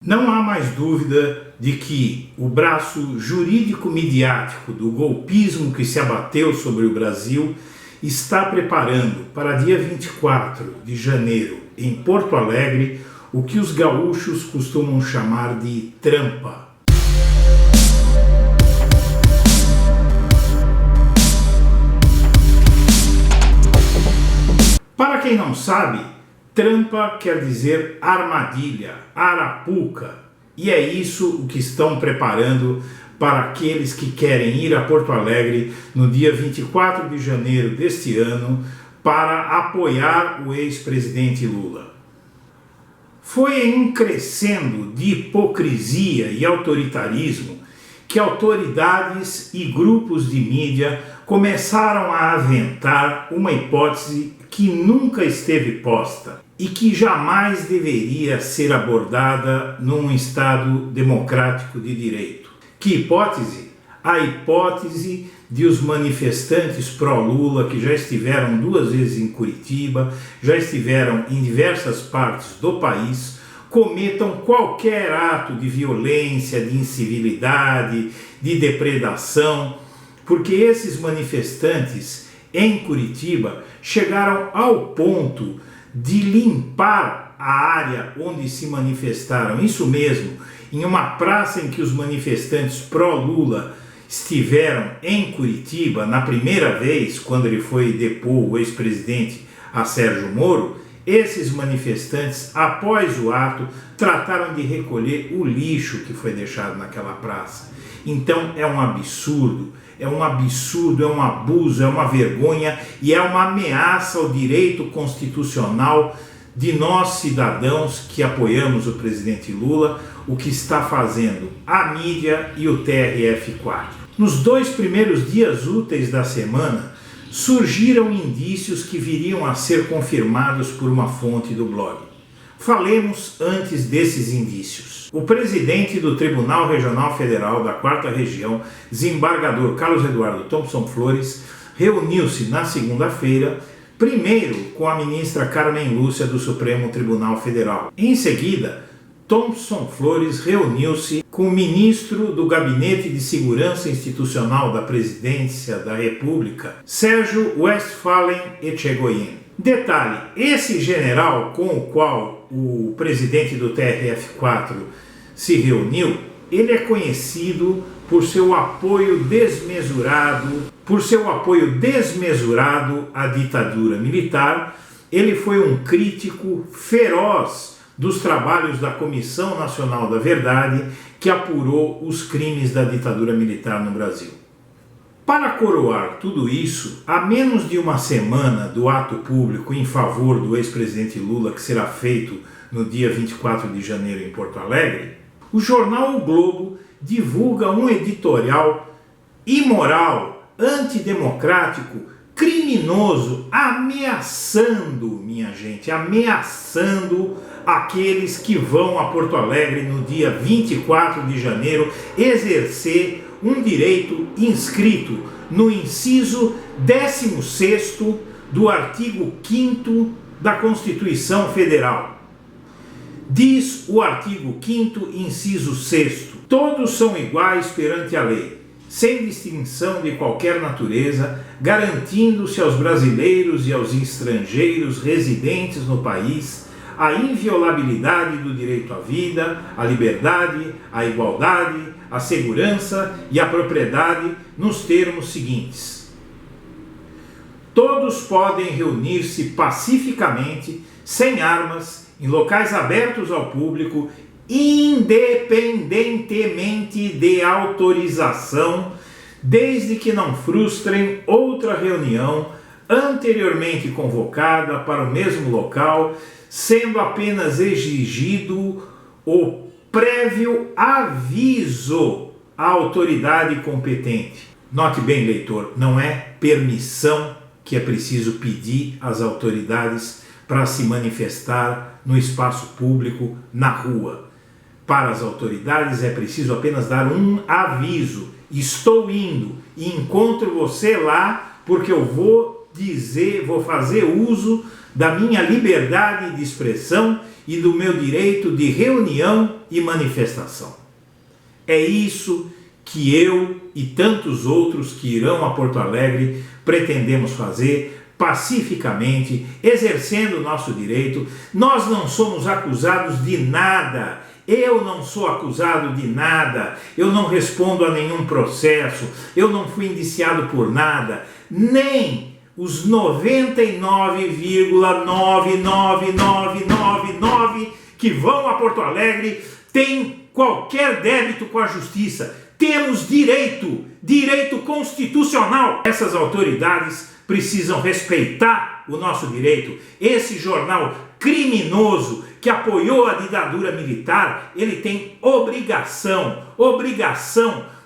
Não há mais dúvida de que o braço jurídico-midiático do golpismo que se abateu sobre o Brasil está preparando para dia 24 de janeiro, em Porto Alegre, o que os gaúchos costumam chamar de trampa. Para quem não sabe, trampa quer dizer armadilha, arapuca, e é isso o que estão preparando para aqueles que querem ir a Porto Alegre no dia 24 de janeiro deste ano para apoiar o ex-presidente Lula. Foi em um crescendo de hipocrisia e autoritarismo que autoridades e grupos de mídia começaram a aventar uma hipótese que nunca esteve posta e que jamais deveria ser abordada num Estado democrático de direito. Que hipótese? A hipótese de os manifestantes pró-Lula, que já estiveram 2 vezes em Curitiba, já estiveram em diversas partes do país, cometam qualquer ato de violência, de incivilidade, de depredação, porque esses manifestantes em Curitiba chegaram ao ponto de limpar a área onde se manifestaram, isso mesmo, em uma praça em que os manifestantes pró-Lula estiveram em Curitiba, na primeira vez, quando ele foi depor o ex-presidente a Sérgio Moro, esses manifestantes, após o ato, trataram de recolher o lixo que foi deixado naquela praça. Então é um absurdo, é um abuso, é uma vergonha e é uma ameaça ao direito constitucional de nós cidadãos que apoiamos o presidente Lula, o que está fazendo a mídia e o TRF4. Nos 2 primeiros dias úteis da semana, surgiram indícios que viriam a ser confirmados por uma fonte do blog. Falemos antes desses indícios. O presidente do Tribunal Regional Federal da 4ª Região, desembargador Carlos Eduardo Thompson Flores, reuniu-se na segunda-feira, primeiro com a ministra Carmen Lúcia do Supremo Tribunal Federal. Em seguida, Thompson Flores reuniu-se com o ministro do Gabinete de Segurança Institucional da Presidência da República, Sérgio Westphalen Etchegoyen. Detalhe, esse general com o qual o presidente do TRF4 se reuniu, ele é conhecido por seu apoio desmesurado à ditadura militar. Ele foi um crítico feroz dos trabalhos da Comissão Nacional da Verdade, que apurou os crimes da ditadura militar no Brasil. Para coroar tudo isso, a menos de uma semana do ato público em favor do ex-presidente Lula, que será feito no dia 24 de janeiro em Porto Alegre, o jornal O Globo divulga um editorial imoral, antidemocrático, criminoso, ameaçando aqueles que vão a Porto Alegre no dia 24 de janeiro exercer um direito inscrito no inciso 16º do artigo 5º da Constituição Federal. Diz o artigo 5º, inciso 6º, todos são iguais perante a lei, sem distinção de qualquer natureza, garantindo-se aos brasileiros e aos estrangeiros residentes no país a inviolabilidade do direito à vida, à liberdade, à igualdade, à segurança e à propriedade nos termos seguintes. Todos podem reunir-se pacificamente, sem armas, em locais abertos ao público, independentemente de autorização, desde que não frustrem outra reunião anteriormente convocada para o mesmo local, sendo apenas exigido o prévio aviso à autoridade competente. Note bem, leitor, não é permissão que é preciso pedir às autoridades para se manifestar no espaço público, na rua. Para as autoridades é preciso apenas dar um aviso. Estou indo e encontro você lá porque eu vou vou fazer uso da minha liberdade de expressão e do meu direito de reunião e manifestação. É isso que eu e tantos outros que irão a Porto Alegre pretendemos fazer pacificamente, exercendo o nosso direito. Nós não somos acusados de nada. Eu não sou acusado de nada, eu não respondo a nenhum processo, eu não fui indiciado por nada, nem os 99,99999 que vão a Porto Alegre têm qualquer débito com a justiça. Temos direito constitucional. Essas autoridades precisam respeitar o nosso direito. Esse jornal criminoso que apoiou a ditadura militar, ele tem obrigação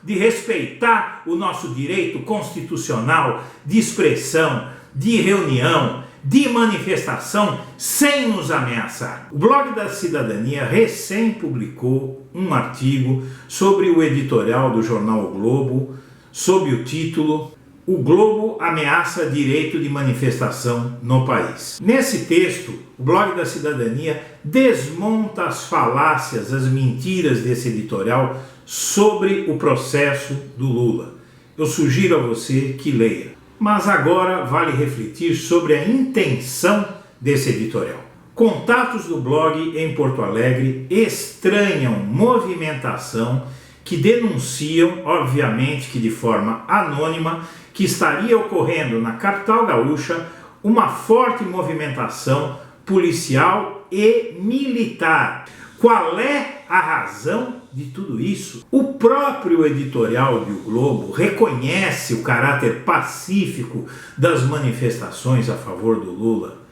de respeitar o nosso direito constitucional de expressão, de reunião, de manifestação, sem nos ameaçar. O Blog da Cidadania recém publicou um artigo sobre o editorial do jornal O Globo, sob o título "O Globo ameaça direito de manifestação no país". Nesse texto, o Blog da Cidadania desmonta as falácias, as mentiras desse editorial sobre o processo do Lula. Eu sugiro a você que leia. Mas agora vale refletir sobre a intenção desse editorial. Contatos do blog em Porto Alegre estranham movimentação que denunciam, obviamente que de forma anônima, que estaria ocorrendo na capital gaúcha uma forte movimentação policial e militar. Qual é a razão de tudo isso? O próprio editorial do Globo reconhece o caráter pacífico das manifestações a favor do Lula.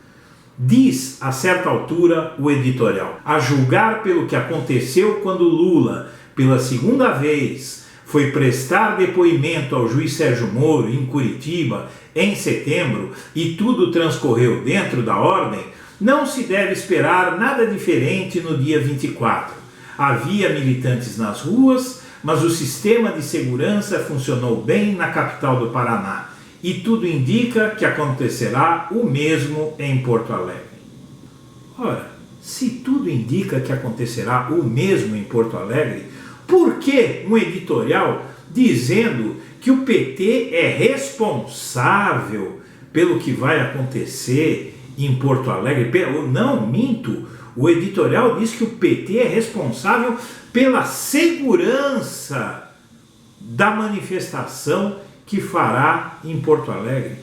Diz, a certa altura, o editorial: a julgar pelo que aconteceu quando Lula, pela segunda vez, foi prestar depoimento ao juiz Sérgio Moro em Curitiba em setembro e tudo transcorreu dentro da ordem, não se deve esperar nada diferente no dia 24. Havia militantes nas ruas, mas o sistema de segurança funcionou bem na capital do Paraná e tudo indica que acontecerá o mesmo em Porto Alegre. Ora, se tudo indica que acontecerá o mesmo em Porto Alegre, por que um editorial dizendo que o PT é responsável pelo que vai acontecer em Porto Alegre? Não, minto. O editorial diz que o PT é responsável pela segurança da manifestação que fará em Porto Alegre.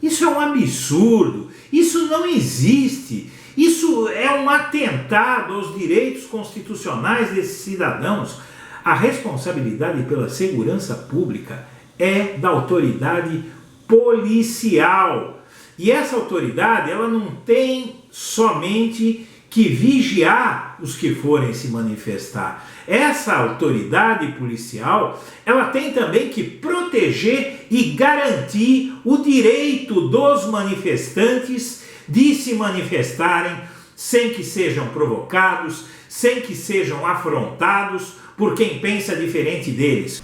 Isso é um absurdo. Isso não existe. Isso é um atentado aos direitos constitucionais desses cidadãos. A responsabilidade pela segurança pública é da autoridade policial. E essa autoridade, ela não tem somente que vigiar os que forem se manifestar. Essa autoridade policial, ela tem também que proteger e garantir o direito dos manifestantes de se manifestarem sem que sejam provocados, sem que sejam afrontados por quem pensa diferente deles.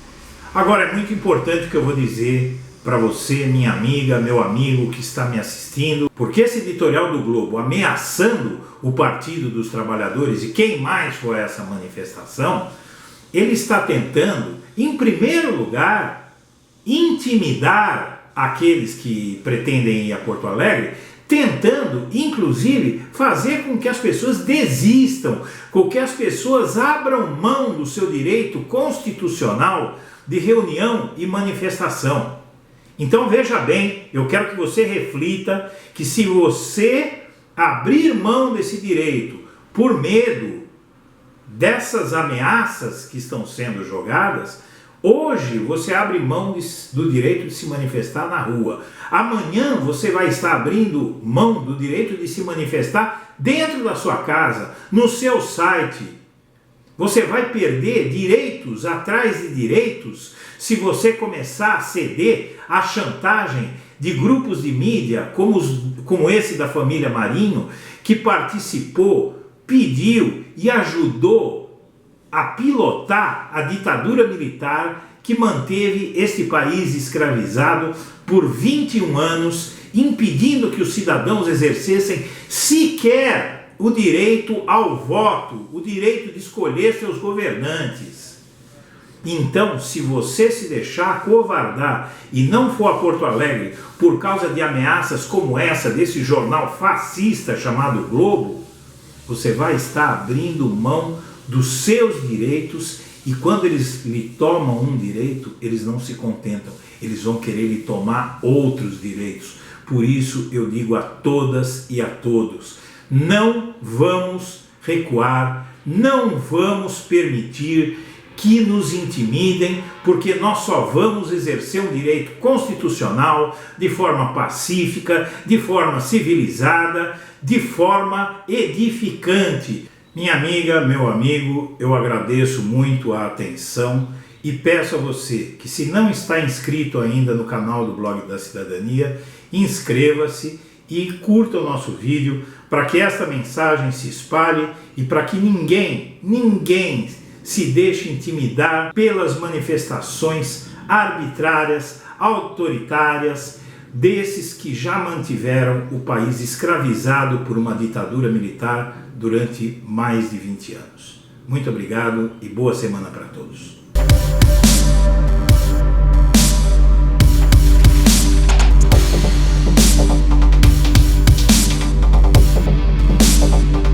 Agora, é muito importante o que eu vou dizer para você, minha amiga, meu amigo que está me assistindo, porque esse editorial do Globo ameaçando o Partido dos Trabalhadores e quem mais for essa manifestação, ele está tentando, em primeiro lugar, intimidar aqueles que pretendem ir a Porto Alegre, tentando, inclusive, fazer com que as pessoas desistam, com que as pessoas abram mão do seu direito constitucional de reunião e manifestação. Então veja bem, eu quero que você reflita que se você abrir mão desse direito por medo dessas ameaças que estão sendo jogadas, hoje você abre mão do direito de se manifestar na rua. Amanhã você vai estar abrindo mão do direito de se manifestar dentro da sua casa, no seu site. Você vai perder direitos atrás de direitos se você começar a ceder à chantagem de grupos de mídia como esse da família Marinho, que participou, pediu e ajudou a pilotar a ditadura militar que manteve este país escravizado por 21 anos, impedindo que os cidadãos exercessem sequer o direito ao voto, o direito de escolher seus governantes. Então, se você se deixar acovardar e não for a Porto Alegre por causa de ameaças como essa desse jornal fascista chamado Globo, você vai estar abrindo mão dos seus direitos, e quando eles lhe tomam um direito, eles não se contentam, eles vão querer lhe tomar outros direitos. Por isso eu digo a todas e a todos, não vamos recuar, não vamos permitir que nos intimidem, porque nós só vamos exercer um direito constitucional de forma pacífica, de forma civilizada, de forma edificante. Minha amiga, meu amigo, eu agradeço muito a atenção e peço a você que, se não está inscrito ainda no canal do Blog da Cidadania, inscreva-se e curta o nosso vídeo para que esta mensagem se espalhe e para que ninguém se deixe intimidar pelas manifestações arbitrárias, autoritárias, desses que já mantiveram o país escravizado por uma ditadura militar durante mais de 20 anos. Muito obrigado e boa semana para todos.